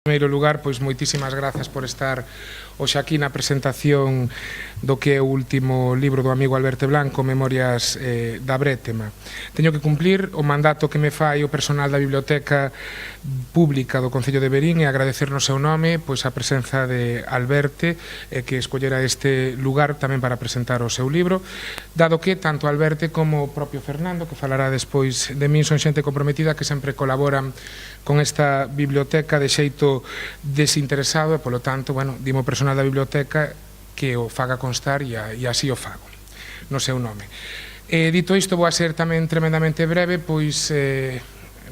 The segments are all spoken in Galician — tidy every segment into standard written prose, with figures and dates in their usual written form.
En primeiro lugar, pois moitísimas grazas por estar hoxe aquí na presentación do que é o último libro do amigo Alberto Blanco, Memorias da Brétema. Teño que cumplir o mandato que me fai o personal da Biblioteca Pública do Concello de Verín e agradecer no seu nome pois a presenza de Alberto que escollera este lugar tamén para presentar o seu libro, dado que tanto Alberto como o propio Fernando, que falará despois de min, son xente comprometida que sempre colaboran con esta biblioteca de xeito desinteresado e, polo tanto, bueno, dimo personal da biblioteca que o faga constar e así o fago, no seu nome. Dito isto, vou a ser tamén tremendamente breve, pois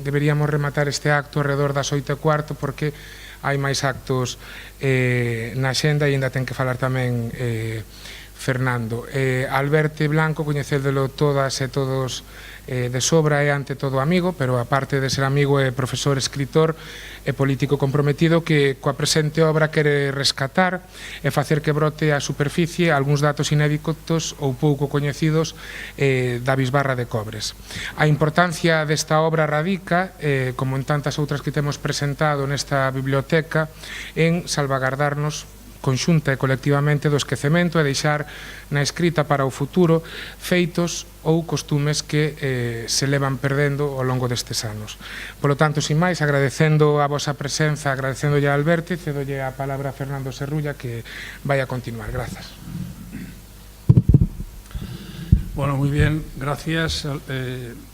deberíamos rematar este acto alrededor das 8:15 porque hai máis actos na xenda e ainda ten que falar tamén Fernando. Alberto Blanco, coñecédelo todas e todos de sobra, é ante todo amigo, pero aparte de ser amigo é profesor, escritor e político comprometido que coa presente obra quere rescatar e facer que brote á superficie algúns datos inéditos ou pouco coñecidos da bisbarra de Cobres. A importancia desta obra radica, como en tantas outras que temos presentado nesta biblioteca, en salvagardarnos conxunta e colectivamente do esquecemento e deixar na escrita para o futuro feitos ou costumes que se levan perdendo ao longo destes anos. Por lo tanto, sin máis, agradecendo a vosa presenza, agradecendo a Alberto, cedolle a palabra a Fernando Serrulla que vai a continuar. Grazas. Bueno, muy bien, gracias.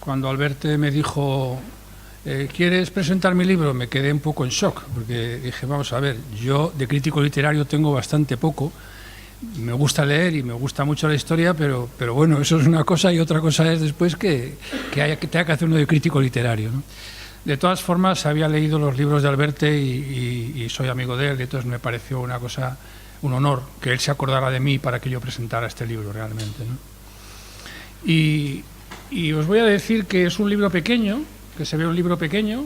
Cuando Alberto me dijo ¿quieres presentar mi libro? Me quedé un poco en shock, porque dije, vamos a ver, yo de crítico literario tengo bastante poco, me gusta leer y me gusta mucho la historia, pero bueno, eso es una cosa y otra cosa es después que tenga que hacer uno de crítico literario, ¿no? De todas formas, había leído los libros de Alberto y soy amigo de él, entonces me pareció una cosa, un honor que él se acordara de mí para que yo presentara este libro realmente, ¿no? Y os voy a decir que es un libro pequeño, que se ve un libro pequeño,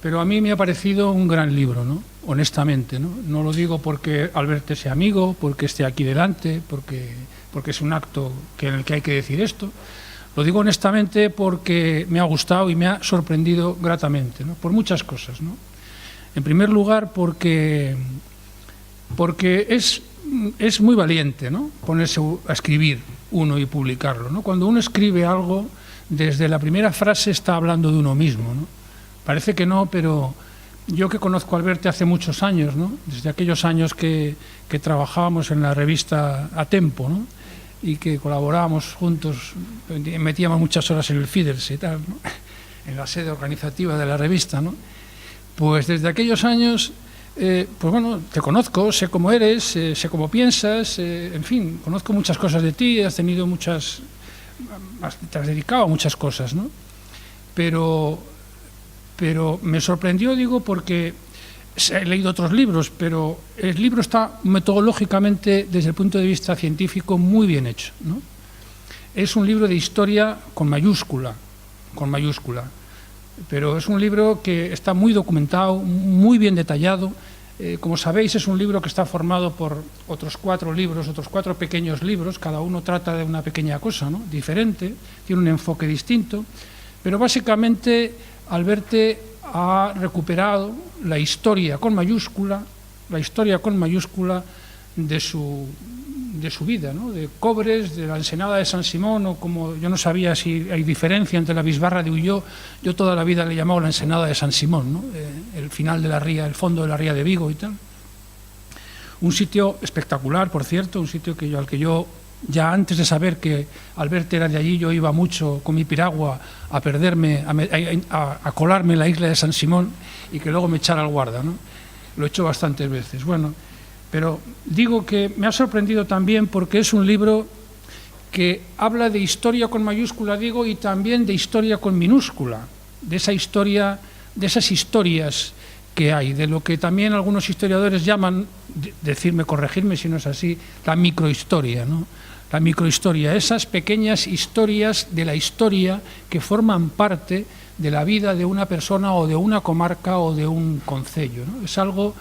pero a mí me ha parecido un gran libro, ¿no? Honestamente, ¿no? No lo digo porque Alberto sea amigo, porque esté aquí delante, porque es un acto en el que hay que decir esto. Lo digo honestamente porque me ha gustado y me ha sorprendido gratamente, ¿no? Por muchas cosas, ¿no? En primer lugar, porque es muy valiente, ¿no? Ponerse a escribir uno y publicarlo, ¿no? Cuando uno escribe algo, desde la primera frase está hablando de uno mismo, ¿no? Parece que no, pero yo que conozco a Alberto hace muchos años, ¿no? Desde aquellos años que trabajábamos en la revista A Tempo, ¿no? Y que colaborábamos juntos, metíamos muchas horas en el Fidels y tal, ¿no? En la sede organizativa de la revista, ¿no? Pues desde aquellos años, pues bueno, te conozco, sé cómo eres, sé cómo piensas, en fin, conozco muchas cosas de ti, has tenido muchas... te has dedicado a muchas cosas, ¿no? Pero me sorprendió, digo, porque he leído otros libros, pero el libro está metodológicamente, desde el punto de vista científico, muy bien hecho, ¿no? Es un libro de historia con mayúscula, pero es un libro que está muy documentado, muy bien detallado. Como sabéis, es un libro que está formado por otros 4 libros, otros 4 pequeños libros, cada uno trata de una pequeña cosa, ¿no? Diferente, tiene un enfoque distinto, pero básicamente Alberto ha recuperado la historia con mayúscula de su vida, ¿no? De Cobres, de la ensenada de San Simón, o como yo no sabía si hay diferencia entre la bisbarra de Ulló, yo toda la vida le he llamado la ensenada de San Simón, ¿no? El final de la ría, el fondo de la ría de Vigo y tal. Un sitio espectacular, por cierto, un sitio al que yo, ya antes de saber que Alberto era de allí, yo iba mucho con mi piragua a perderme, a colarme en la isla de San Simón y que luego me echara al guarda, ¿no? Lo he hecho bastantes veces. Bueno, pero digo que me ha sorprendido también porque es un libro que habla de historia con mayúscula, digo, y también de historia con minúscula, de esa historia, de esas historias que hay, de lo que también algunos historiadores llaman, decirme, corregirme si no es así, la microhistoria, ¿no? La microhistoria, esas pequeñas historias de la historia que forman parte de la vida de una persona o de una comarca o de un concello, ¿no? Es algo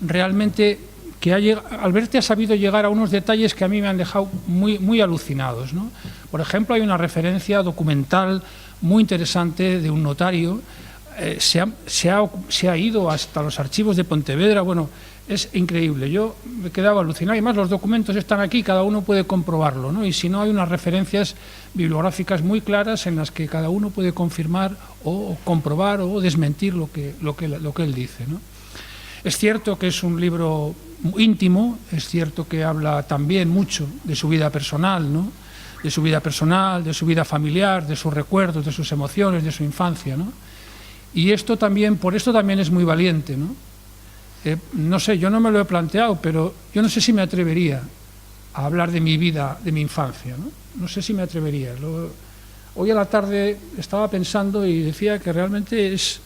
realmente que Alberto ha sabido llegar a unos detalles que a mí me han dejado muy alucinados, ¿no? Por ejemplo, hay una referencia documental muy interesante de un notario se ha ido hasta los archivos de Pontevedra. Bueno, es increíble. Yo me quedaba alucinado. Además, los documentos están aquí, cada uno puede comprobarlo, ¿no? Y si no, hay unas referencias bibliográficas muy claras en las que cada uno puede confirmar o comprobar o desmentir lo que él dice, ¿no? Es cierto que es un libro íntimo, es cierto que habla también mucho de su vida personal, ¿no? De su vida personal, de su vida familiar, de sus recuerdos, de sus emociones, de su infancia, ¿no? Y esto también, por esto también es muy valiente, ¿no? No sé, yo no me lo he planteado, pero yo no sé si me atrevería a hablar de mi vida, de mi infancia, ¿no? No sé si me atrevería. Hoy a la tarde estaba pensando y decía que realmente es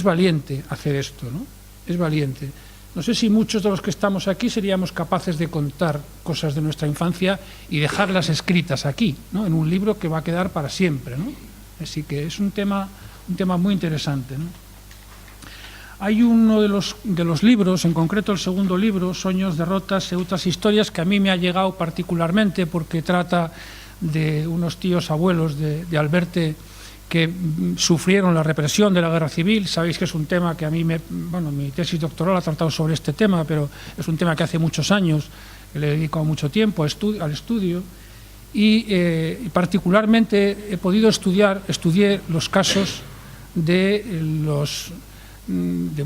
valiente hacer esto, ¿no? Es valiente. No sé si muchos de los que estamos aquí seríamos capaces de contar cosas de nuestra infancia y dejarlas escritas aquí, ¿no? En un libro que va a quedar para siempre, ¿no? Así que es un tema muy interesante, ¿no? Hay uno de los libros, en concreto el segundo libro, Soños, derrotas y otras historias, que a mí me ha llegado particularmente porque trata de unos tíos abuelos de Alberte que sufrieron la represión de la guerra civil. Sabéis que es un tema que a mí, mi tesis doctoral ha tratado sobre este tema, pero es un tema que hace muchos años que le he dedicado mucho tiempo al estudio, y particularmente estudié los casos de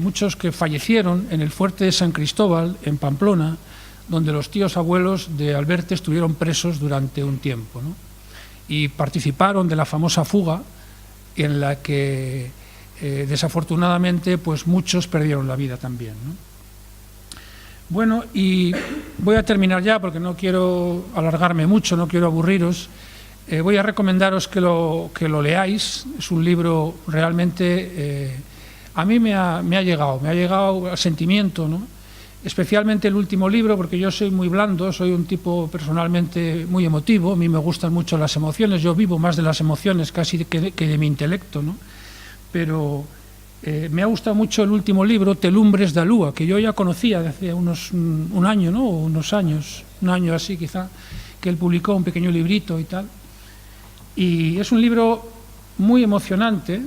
muchos que fallecieron en el fuerte de San Cristóbal, en Pamplona, donde los tíos abuelos de Alberte estuvieron presos durante un tiempo, ¿no? Y participaron de la famosa fuga en la que desafortunadamente pues muchos perdieron la vida también, ¿no? Bueno, y voy a terminar ya porque no quiero alargarme mucho, no quiero aburriros. Voy a recomendaros que lo leáis. Es un libro realmente... a mí me ha llegado al sentimiento, ¿no? Especialmente el último libro, porque yo soy muy blando, soy un tipo personalmente muy emotivo, a mí me gustan mucho las emociones, yo vivo más de las emociones casi que de mi intelecto, ¿no? Pero me ha gustado mucho el último libro, Telumbres da Lúa, que yo ya conocía de hace un año, ¿no? O unos años, un año así quizá, que él publicó un pequeño librito y tal. Y es un libro muy emocionante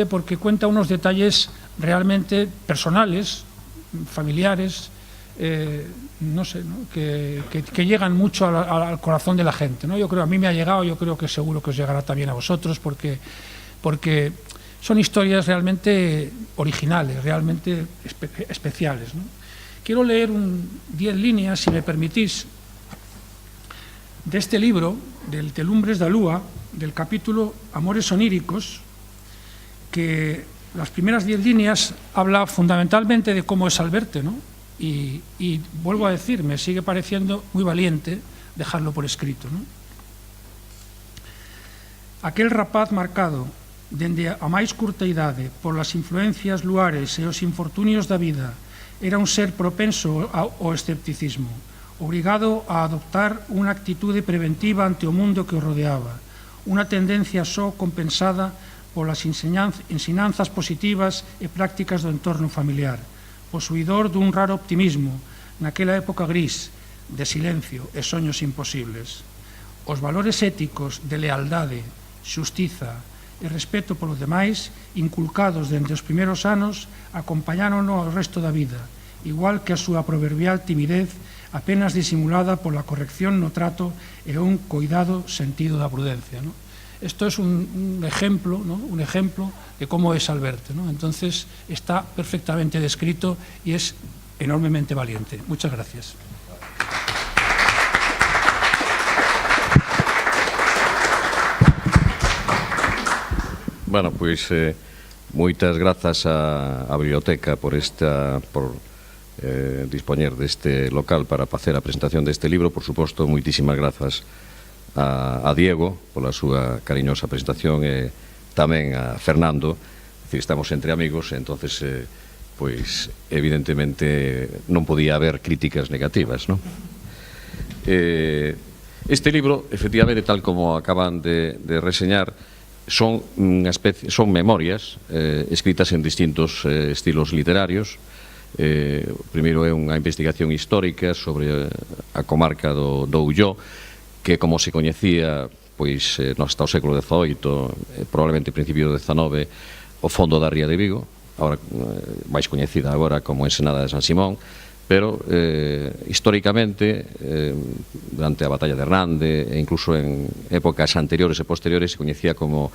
porque cuenta unos detalles realmente personales, familiares, no sé, ¿no? que llegan mucho al corazón de la gente, ¿no? Yo creo, a mí me ha llegado, yo creo que seguro que os llegará también a vosotros, porque son historias realmente originales, realmente especiales, ¿no? Quiero leer 10 líneas, si me permitís, de este libro, del Telumbres da Lúa, del capítulo Amores oníricos, que las primeras 10 líneas habla fundamentalmente de cómo es Alberte, ¿no? Y vuelvo a decir, me sigue pareciendo muy valiente dejarlo por escrito, ¿no? Aquel rapaz marcado, dende a máis curta idade, por las influencias luares e os infortunios da vida, era un ser propenso ao escepticismo, obrigado a adoptar unha actitude preventiva ante o mundo que o rodeaba, unha tendencia só compensada polas ensinanzas positivas e prácticas do entorno familiar, posuidor dun raro optimismo naquela época gris de silencio e soños imposibles. Os valores éticos de lealdade, xustiza e respeto polos demais, inculcados dende os primeiros anos, acompañárono ao resto da vida, igual que a súa proverbial timidez apenas disimulada pola corrección no trato e un coidado sentido da prudencia, ¿no? Esto es un ejemplo, ¿no? Un ejemplo de cómo es Alberte, ¿no? Entonces está perfectamente descrito y es enormemente valiente. Muchas gracias. Bueno, pois moitas grazas á biblioteca por dispoñer deste local para facer a presentación deste libro. Por suposto, moitísimas grazas a Diego pola súa cariñosa presentación e tamén a Fernando. Estamos entre amigos, entonces pois evidentemente non podía haber críticas negativas, non? Este libro, efectivamente, tal como acaban de reseñar, son memorias escritas en distintos estilos literarios. Primeiro é unha investigación histórica sobre a comarca do Ulló, que como se coñecía pois hasta o século XVIII, probablemente principio do XIX, o fondo da ría de Vigo, agora máis coñecida agora como Ensenada de San Simón, pero históricamente, durante a batalla de Hernande e incluso en épocas anteriores e posteriores, se coñecía como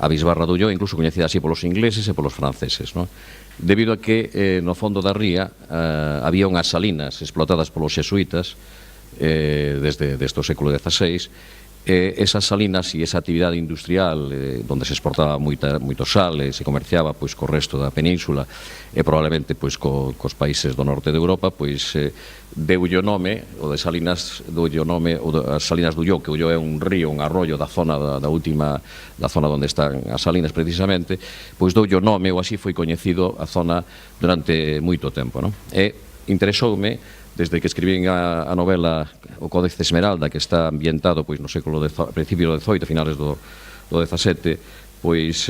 a bisbarra do Ulló, incluso coñecida así polos ingleses e polos franceses, non? Debido a que no fondo da ría había unhas salinas explotadas polos xesuítas desde o século XVI. Esas salinas e esa actividade industrial donde se exportaba moito sal e se comerciaba pois co resto da península e probablemente pois cos países do norte de Europa, pois deulle o nome, o de Salinas deulle o nome, as Salinas do Ulló, que o Ulló é un río, un arroyo da zona da zona onde están as salinas precisamente, pois deulle o nome, ou así foi coñecido a zona durante moito tempo, non? E interesoume desde que escribín a novela O Códice Esmeralda, que está ambientado pois no século principio do XVIII, finales do XVII, pois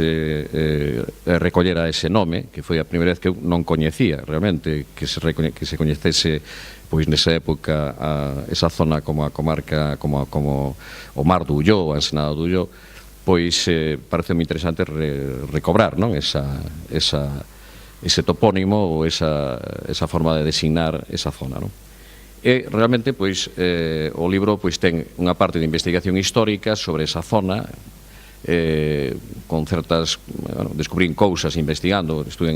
recollera ese nome, que foi a primeira vez que eu non coñecía realmente, que se coñecese pois nesa época esa zona como a comarca, como o Mar do Ulló, a Ensenada do Ulló, pois parece moi interesante recobrar, non, ese topónimo ou esa forma de designar esa zona, non? E realmente, pois, o libro pois ten unha parte de investigación histórica sobre esa zona, con certas, descubrín cousas investigando, estuve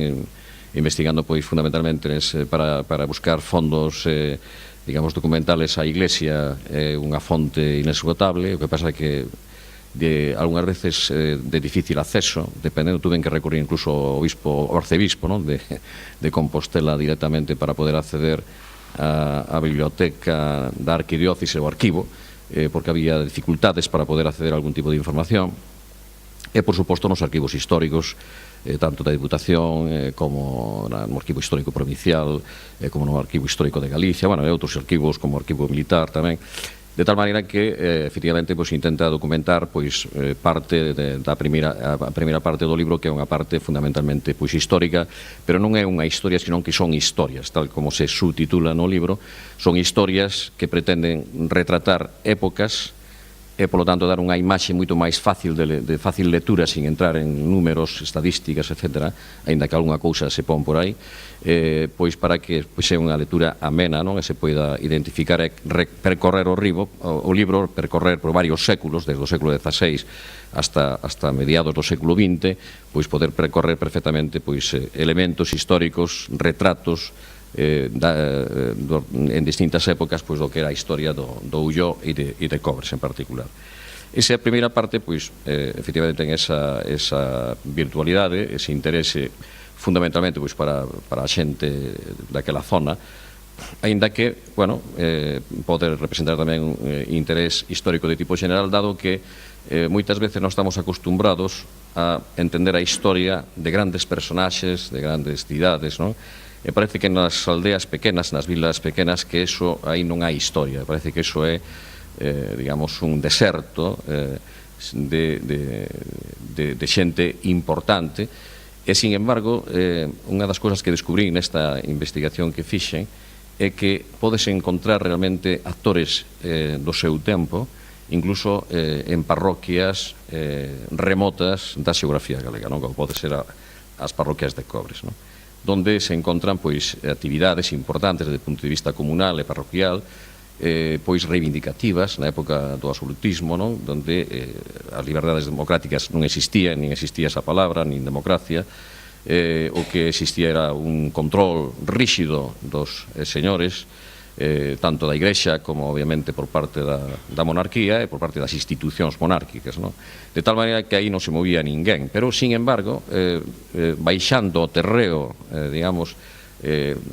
investigando pois fundamentalmente para buscar fondos, digamos, documentales á Iglesia, unha fonte inesgotable. O que pasa é que algunhas veces de difícil acceso, dependendo, tuve que recurrir incluso ao arcebispo, non, de Compostela directamente para poder acceder á biblioteca da arquidiócese ou arquivo, porque había dificultades para poder acceder a algún tipo de información, e, por suposto, nos arquivos históricos, tanto da Diputación como no Arquivo Histórico Provincial, como no Arquivo Histórico de Galicia, e outros arquivos como o Arquivo Militar tamén. De tal maneira que, efectivamente, pois, intenta documentar pois, parte da primeira parte do libro, que é unha parte fundamentalmente pois, histórica, pero non é unha historia, senón que son historias, tal como se subtitula no libro, son historias que pretenden retratar épocas e, polo tanto, dar unha imaxe moito máis fácil de fácil lectura, sin entrar en números, estadísticas, etc., aínda que algunha cousa se pon por aí, pois para que sexa unha lectura amena, non? E se poida identificar e percorrer o libro, percorrer por varios séculos, desde o século XVI hasta mediados do século XX, pois poder percorrer perfectamente pois elementos históricos, retratos en distintas épocas pois do que era a historia do Ulló e de Cobres en particular. Esa primeira parte, pois, efectivamente ten esa virtualidade, ese interese fundamentalmente pois para a xente daquela zona, aínda que, bueno, pode representar tamén un interés histórico de tipo general, dado que moitas veces non estamos acostumbrados a entender a historia de grandes personaxes, de grandes cidades, non? E parece que nas aldeas pequenas, nas vilas pequenas, que eso aí non hai historia. Parece que eso é, digamos, un deserto de xente importante. E, sin embargo, unha das cousas que descubrí nesta investigación que fixen é que podes encontrar realmente actores do seu tempo, incluso en parroquias remotas da xeografía galega, non? Como pode ser as parroquias de Cobres, non? Donde se encontran pois actividades importantes desde o punto de vista comunal e parroquial, pois reivindicativas na época do absolutismo, non? Donde as liberdades democráticas non existían, nin existía esa palabra, nin democracia, o que existía era un control ríxido dos señores, tanto da Igrexa como, obviamente, por parte da monarquía e por parte das institucións monárquicas, non? De tal maneira que aí non se movía ninguén, pero, sin embargo, baixando o terreo, digamos,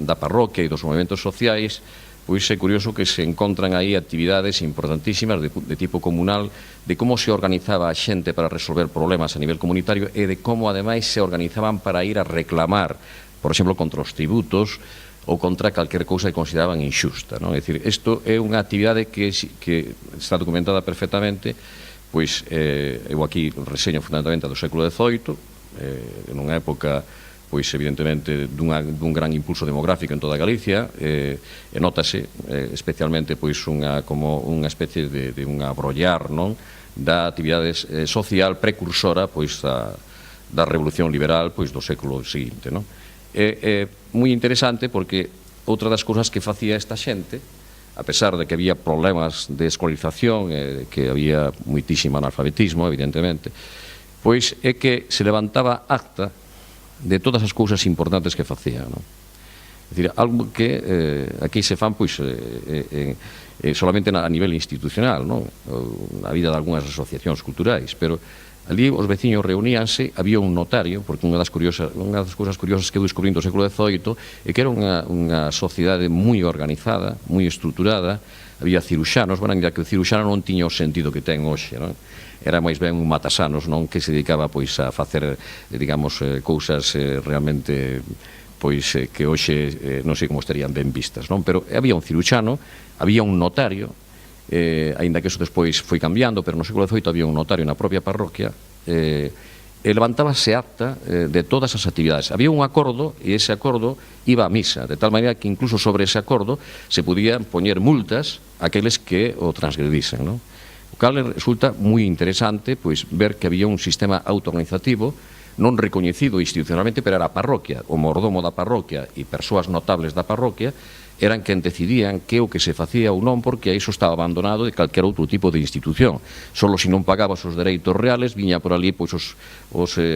da parroquia e dos movimentos sociais, pois é curioso que se encontran aí actividades importantísimas de tipo comunal, de como se organizaba a xente para resolver problemas a nivel comunitario e de como, ademais, se organizaban para ir a reclamar, por exemplo, contra os tributos ou contra calquer cousa que consideraban inxusta, non? É dicir, isto é unha actividade que está documentada perfectamente, pois eu aquí reseño fundamentalmente do século XVIII, nunha época, pois evidentemente dun gran impulso demográfico en toda Galicia, e notase especialmente pois como unha especie de un abrollar, non? Da actividade social precursora pois da Revolución Liberal pois do século seguinte, non? É moi interesante porque outra das cousas que facía esta xente, a pesar de que había problemas de escolarización, que había moitísimo analfabetismo, evidentemente, pois é que se levantaba acta de todas as cousas importantes que facía, non? É dicir, algo que aquí se fan pois solamente a nivel institucional, non? Na vida de algunhas asociacións culturais, pero ali os veciños reuníanse, había un notario, porque unha das cousas curiosas que eu descubrí do século XVIII é que era unha sociedade moi organizada, moi estruturada, había ciruxanos, bueno, ainda que o ciruxano non tiña o sentido que ten hoxe, non? Era máis ben un matasanos, non, que se dedicaba pois a facer, digamos, cousas realmente pois que hoxe non sei como estarían ben vistas, non? Pero había un ciruxano, había un notario, aínda que eso despois foi cambiando, pero no século XVIII había un notario na propia parroquia, e levantábase acta de todas as actividades. Había un acordo e ese acordo iba a misa, de tal maneira que incluso sobre ese acordo se podían poñer multas aqueles que o transgredisen, non? O cal resulta moi interesante pois ver que había un sistema autoorganizativo non recoñecido institucionalmente, pero era a parroquia, o mordomo da parroquia e persoas notables da parroquia eran quen decidían que o que se facía ou non, porque iso estaba abandonado de calquera outro tipo de institución. Solo se non pagabas os dereitos reales, viña por ali pois os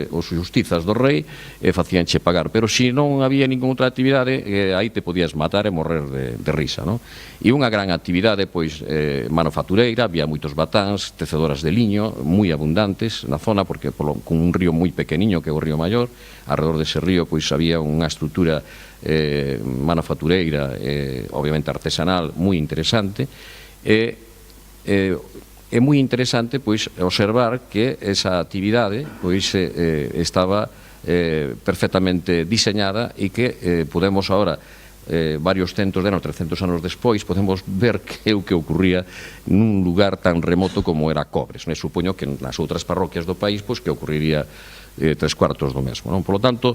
justizas do rei e facíanche pagar. Pero se non había ninguna outra actividade, aí te podías matar e morrer de risa, non? E unha gran actividade pois manufactureira, había moitos batáns, tecedoras de liño, moi abundantes na zona, porque con un río moi pequeniño que é o Río Maior, alrededor dese río pois había unha estrutura manufactureira, obviamente artesanal, moi interesante, é moi interesante pois observar que esa actividade pois estaba perfectamente diseñada e que podemos agora varios centos de anos, 300 anos despois, podemos ver que é o que ocurría nun lugar tan remoto como era Cobres. Supoño que nas outras parroquias do país pois que ocurriría 3/4 do mesmo, non? Por lo tanto,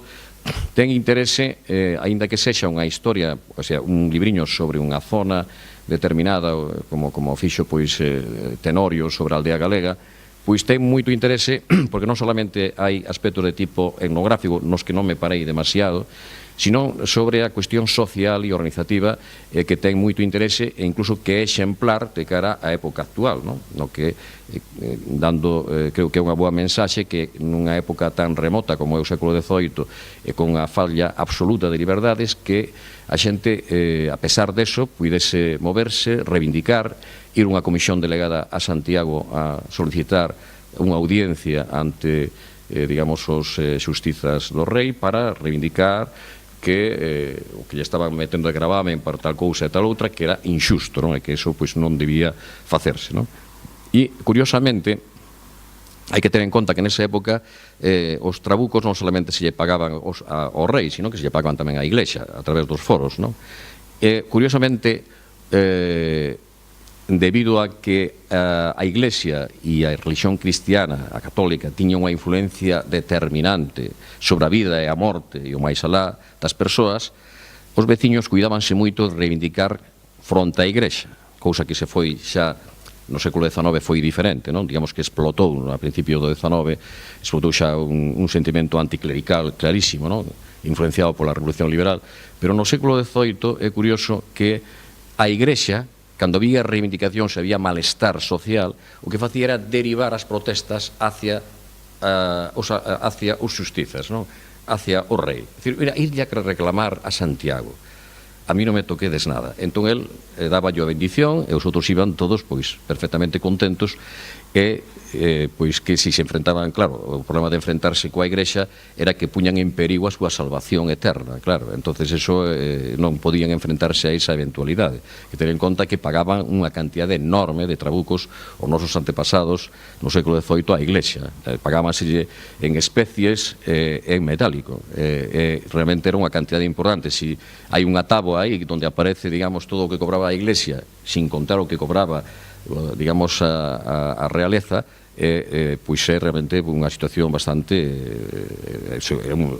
ten interese, aínda que sexa unha historia, o sea, un libriño sobre unha zona determinada, como fixo pois Tenorio sobre a aldea galega, pois ten moito interese, porque non solamente hai aspectos de tipo etnográfico, nos que non me parei demasiado, sino sobre a cuestión social e organizativa que ten moito interese e incluso que é exemplar de cara á época actual, non? No que dando, creo que é unha boa mensaxe que nunha época tan remota como é o século XVIII e con a falla absoluta de liberdades, que a xente, a pesar deso, puidese moverse, reivindicar, ir unha comisión delegada a Santiago a solicitar unha audiencia ante, digamos, os xustizas do rei para reivindicar que o que lle estaban metendo de gravamen para tal cousa e tal outra, que era inxusto, non? E que eso pois non debía facerse, non? E, curiosamente, hai que ter en conta que nesa época os trabucos non solamente se lle pagaban ao rei, sino que se lle pagaban tamén á Iglesia a través dos foros, non? E, curiosamente, debido a que a Iglesia e a religión cristiana, a católica, tiña unha influencia determinante sobre a vida e a morte e o máis alá das persoas, os veciños cuidábanse moito de reivindicar fronte á Igrexa, cousa que se foi xa no século XIX foi diferente, non? Digamos que explotou a principio do XIX, explotou xa un sentimento anticlerical clarísimo, non? Influenciado pola Revolución Liberal, pero no século XVIII é curioso que a Igrexa, cando había reivindicacións e había malestar social, o que facía era derivar as protestas hacia os xustizas, non? Hacia o rei. É dicir, irlle a reclamar a Santiago. A mí non me toquedes nada. Entón, el daba yo a bendición e os outros iban todos, pois, perfectamente contentos e, pois, que se enfrentaban, claro, o problema de enfrentarse coa Igrexa era que puñan en perigo a súa salvación eterna, claro. Entonces, eso non podían enfrentarse a esa eventualidade. Que ter en conta que pagaban unha cantidade enorme de trabucos os nosos antepasados no século XVIII á Iglesia. Pagábanselle en especies e en metálico. Realmente era unha cantidade importante. Si hai unha táboa aí onde aparece, digamos, todo o que cobraba a Iglesia, sin contar o que cobraba, digamos, a realeza, pois é realmente unha situación bastante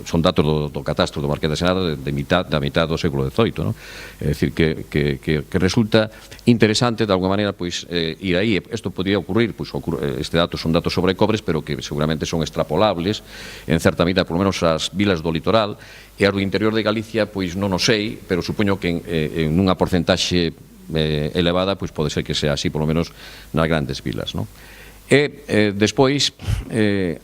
son datos do catastro do Marqués de Senada da mitad do século XVIII, non? É dicir que resulta interesante de alguma maneira pois ir aí. Isto podría ocurrir, pois este dato son datos sobre cobres, pero que seguramente son extrapolables en certa medida, por lo menos as vilas do litoral, e as do interior de Galicia pois non o sei, pero supoño que en unha porcentaxe elevada pois pode ser que sea así, por lo menos nas grandes vilas, non? E despois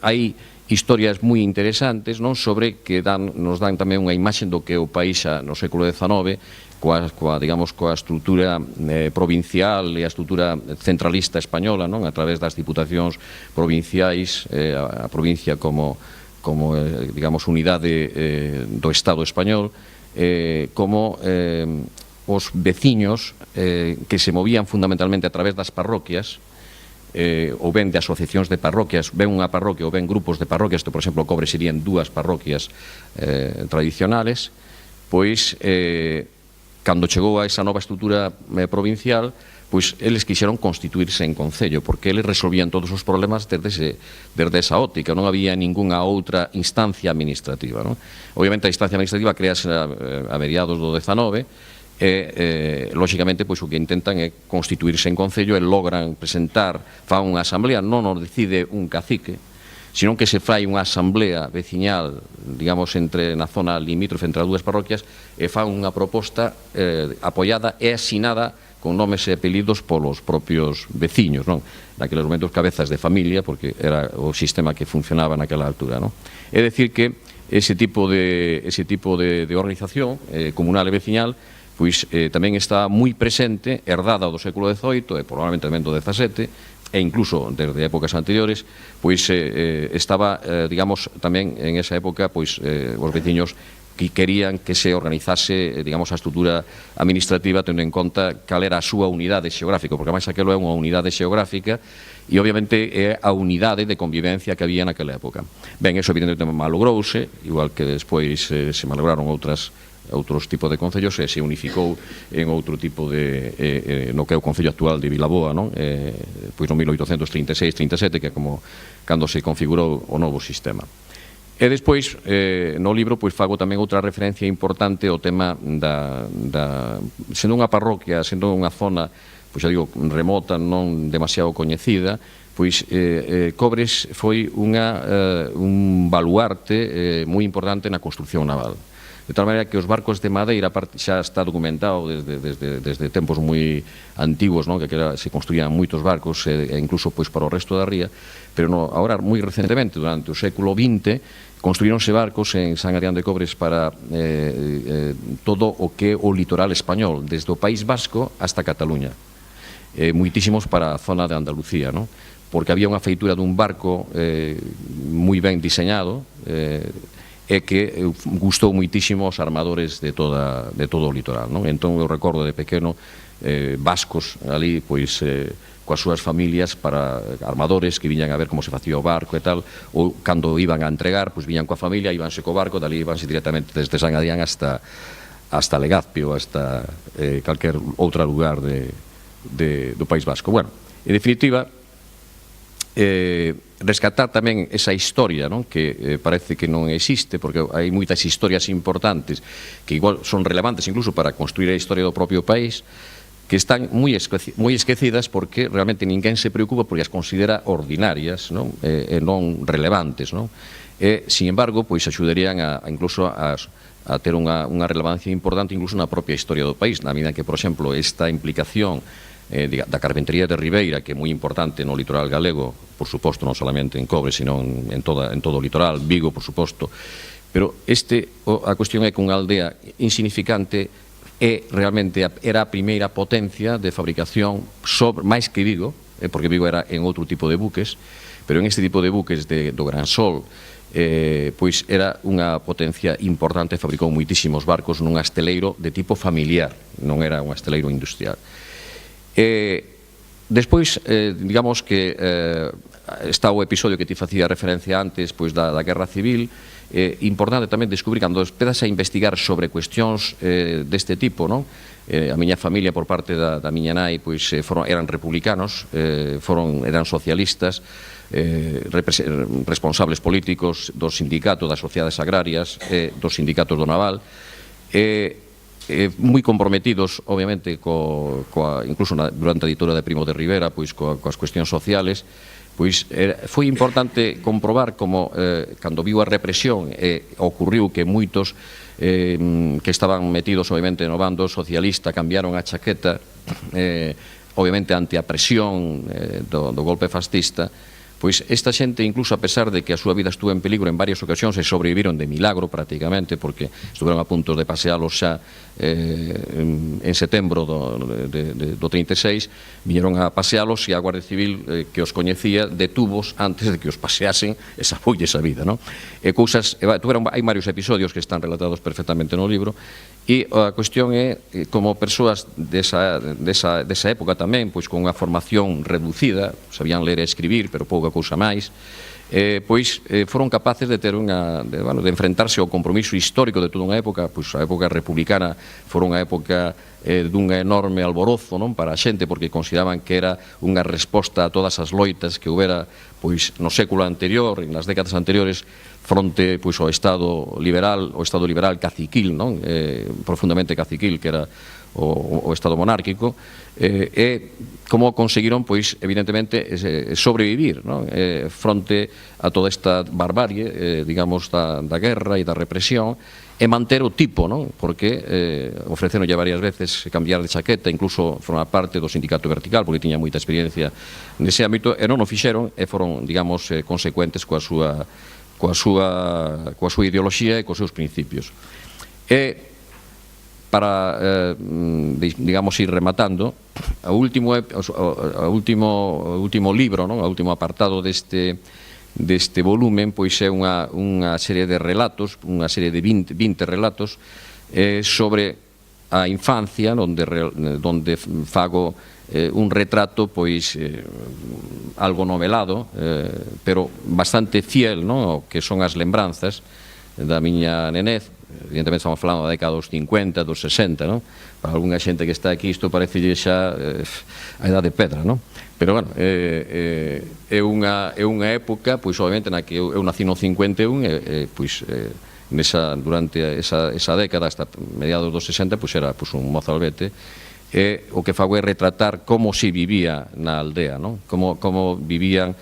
hai historias moi interesantes, non, sobre que nos dan tamén unha imaxe do que é o país no século XIX coa estrutura provincial e a estrutura centralista española, non, a través das diputacións provinciais, a provincia como digamos unidade do Estado español, como os veciños que se movían fundamentalmente a través das parroquias, ou ben de asociacións de parroquias, ben unha parroquia ou ben grupos de parroquias, que por exemplo Cobre serían dúas parroquias tradicionales, pois cando chegou a esa nova estrutura provincial, pois eles quixeron constituirse en concello, porque eles resolvían todos os problemas desde esa óptica, non había ningunha outra instancia administrativa, non? Obviamente a instancia administrativa crease a mediados do XIX, e, lóxicamente, pois o que intentan é constituirse en concello e logran presentar, fan unha asamblea, non nos decide un cacique, senón que se fai unha asamblea veciñal, digamos, na zona limítrofe entre as dúas parroquias, e fan unha proposta apoiada e asinada con nomes e apelidos polos propios veciños, non? Naqueles momentos cabezas de familia, porque era o sistema que funcionaba naquela altura, non? É dicir que ese tipo de organización comunal e veciñal pois tamén está moi presente, herdada do século XVIII e probablemente tamén do XVII, e incluso desde épocas anteriores, pois estaba, digamos, tamén en esa época, pois os veciños que querían que se organizase, digamos, a estrutura administrativa tendo en conta cal era a súa unidade xeográfica, porque máis aquelo é unha unidade xeográfica e obviamente é a unidade de convivencia que había naquela época. Ben, eso evidentemente malogrouse, igual que despois se malograron outros tipos de concellos e se unificou en outro tipo de no que é o concello actual de Vilaboa, non? Pois no 1836-37, que é como cando se configurou o novo sistema. E despois, no libro, pois fago tamén outra referencia importante ao tema sendo unha parroquia, sendo unha zona, pois xa digo, remota, non demasiado coñecida, pois Cobres foi un baluarte moi importante na construción naval. De tal maneira que os barcos de madeira xa está documentado desde tempos moi antigos, non? Que se construían moitos barcos e incluso pois para o resto da ría, pero agora moi recentemente, durante o século XX, construíronse barcos en San Adrián de Cobres para todo o que é o litoral español, desde o País Vasco hasta Cataluña, moitísimos para a zona de Andalucía, non? Porque había unha feitura dun barco moi ben diseñado e que gustou moitísimo aos armadores de todo o litoral, non? Entón eu recordo de pequeno vascos ali, pois coas súas familias para armadores que viñan a ver como se facía o barco e tal, ou cando iban a entregar, pois viñan coa familia, ibanse co barco, dali ibanse directamente desde San Adrián hasta Legazpio, hasta calquer outro lugar do País Vasco. Bueno, en definitiva, rescatar tamén esa historia, non? Que parece que non existe, porque hai moitas historias importantes que igual son relevantes incluso para construir a historia do propio país, que están moi esquecidas porque realmente ninguén se preocupa porque as considera ordinarias, non? E non relevantes, non? E, sin embargo, pois axudarían incluso a ter unha relevancia importante incluso na propia historia do país, na medida que, por exemplo, esta implicación da carpintería de Ribeira, que é moi importante no litoral galego, por suposto, non solamente en Cobre, sino en todo o litoral, Vigo, por suposto, pero a cuestión é que unha aldea insignificante realmente era a primeira potencia de fabricación máis que Vigo, porque Vigo era en outro tipo de buques, pero en este tipo de buques do Gran Sol, pois era unha potencia importante, fabricou moitísimos barcos nun asteleiro de tipo familiar, non era un asteleiro industrial. Despois, digamos que está o episodio que ti facía referencia antes, pois da Guerra Civil. Importante tamén descubrir, cando empezas a investigar sobre cuestións deste tipo, non? A miña familia, por parte da miña nai, pois eran republicanos, eran socialistas. responsables políticos do sindicato das sociedades agrarias e dos sindicatos do naval, moi comprometidos, obviamente, incluso durante a ditadura de Primo de Rivera, pois coas cuestións sociales. Pois foi importante comprobar como, cando viu a represión, ocurriu que moitos que estaban metidos, obviamente, no bando socialista cambiaron a chaqueta, obviamente, ante a presión do golpe fascista. Pois esta xente, incluso a pesar de que a súa vida estuvo en peligro en varias ocasións, e sobreviviron de milagro prácticamente, porque estuveron a punto de pasealos xa en setembro do 36, viñeron a pasealos e a Guardia Civil, que os coñecía, detuvos antes de que os paseasen e safoulle esa vida, non? E cousas, hai varios episodios que están relatados perfectamente no libro, e a cuestión é como persoas desa época tamén, pois con unha formación reducida, sabían ler e escribir, pero pouca cousa máis, pois foron capaces de ter de enfrentarse ao compromiso histórico de toda unha época. Pois a época republicana fora unha época dun enorme alborozo, non, para a xente, porque consideraban que era unha resposta a todas as loitas que houbera pois no século anterior, nas décadas anteriores, fronte pois ao Estado liberal caciquil, non? Profundamente caciquil, que era o Estado monárquico, e como conseguiron, pois, evidentemente, sobrevivir, non? Fronte a toda esta barbarie, digamos, da guerra e da represión, e manter o tipo, non? Porque ofreceron ya varias veces cambiar de chaqueta, incluso formar parte do sindicato vertical, porque tiña moita experiencia nese ámbito, e non o fixeron, e foron, digamos, consecuentes coa súa ideoloxía e cos seus principios. E para, digamos, ir rematando, o último libro, non? O último apartado deste volumen, pois é unha serie de relatos, unha serie de 20 relatos sobre a infancia, onde fago un retrato, pois, algo novelado, pero bastante fiel, non? Que son as lembranzas da miña nenez. Evidentemente estamos falando da década dos 50, dos 60, non? Para algunha xente que está aquí isto parece xa a edade de pedra, non? Pero, bueno, é unha época, pois, obviamente, na que eu nací no 51, pois, durante esa década, hasta mediados dos 60, pois, era un mozalbete, e o que fago é retratar como se vivía na aldea, non? Como vivían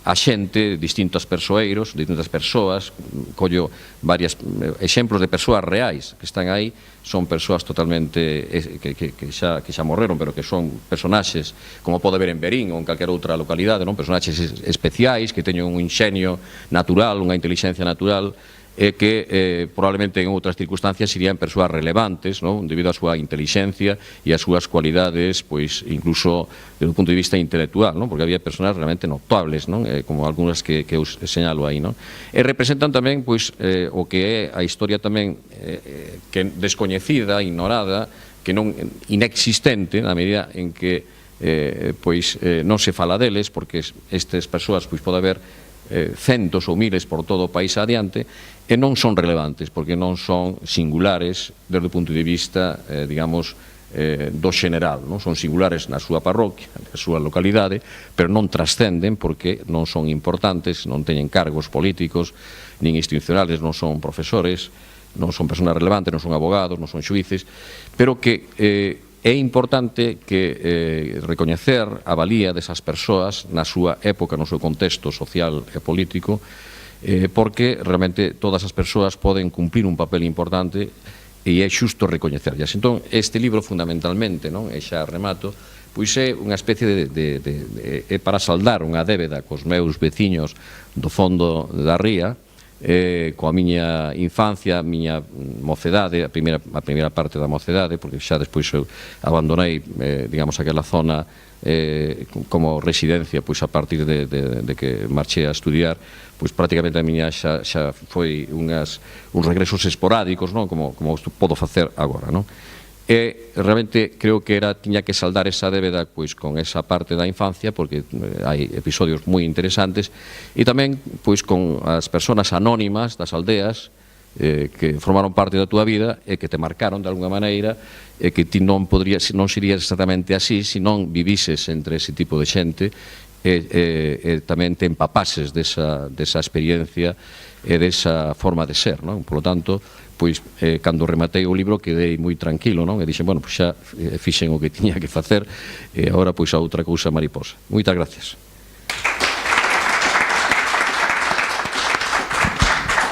a xente, distintos persoeiros, distintas persoas. Collo varios exemplos de persoas reais que están aí, son persoas totalmente que xa morreron, pero que son personaxes, como pode ver en Berín ou en calquera outra localidade, non? Personaxes especiais que teñen un inxenio natural, unha inteligencia natural, e que probablemente en outras circunstancias serían persoas relevantes, non? Debido á súa inteligencia e ás súas cualidades, pois, incluso desde o punto de vista intelectual, non? Porque había persoas realmente notables, non? Como algunhas que eu señalo aí, non? E representan tamén, pois, o que é a historia tamén que descoñecida, ignorada, que non inexistente, na medida en que pois non se fala deles, porque estas persoas, pois, pode haber centos ou miles por todo o país adiante, e non son relevantes, porque non son singulares desde o punto de vista, digamos, do general, non? Son singulares na súa parroquia, na súa localidade, pero non trascenden porque non son importantes, non teñen cargos políticos nin institucionales, non son profesores, non son personas relevantes, non son abogados, non son xuíces, pero que é importante que recoñecer a valía desas persoas na súa época, no seu contexto social e político, porque realmente todas as persoas poden cumplir un papel importante e é xusto recoñecerlas. Entón, este libro fundamentalmente, non? E xa remato, pois é unha especie é para saldar unha débeda cos meus veciños do fondo da ría, coa miña infancia, a miña mocedade, a primeira parte da mocedade, porque xa despois eu abandonei, digamos, aquela zona como residencia, pois a partir de que marchei a estudiar, pois prácticamente a miña xa foi uns regresos esporádicos, non? Como podo facer agora, non? E realmente creo que tiña que saldar esa débeda pois con esa parte da infancia, porque hai episodios moi interesantes, e tamén pois con as persoas anónimas das aldeas que formaron parte da túa vida e que te marcaron de alguna maneira, e que ti non serías exactamente así se non vivises entre ese tipo de xente e tamén te empapases desa experiencia e desa forma de ser, non? Por lo tanto, pois, cando rematei o libro quedei moi tranquilo, non? E dixen, bueno, pois xa fixen o que tiña que facer e agora, pois, a outra cousa mariposa. Moitas gracias.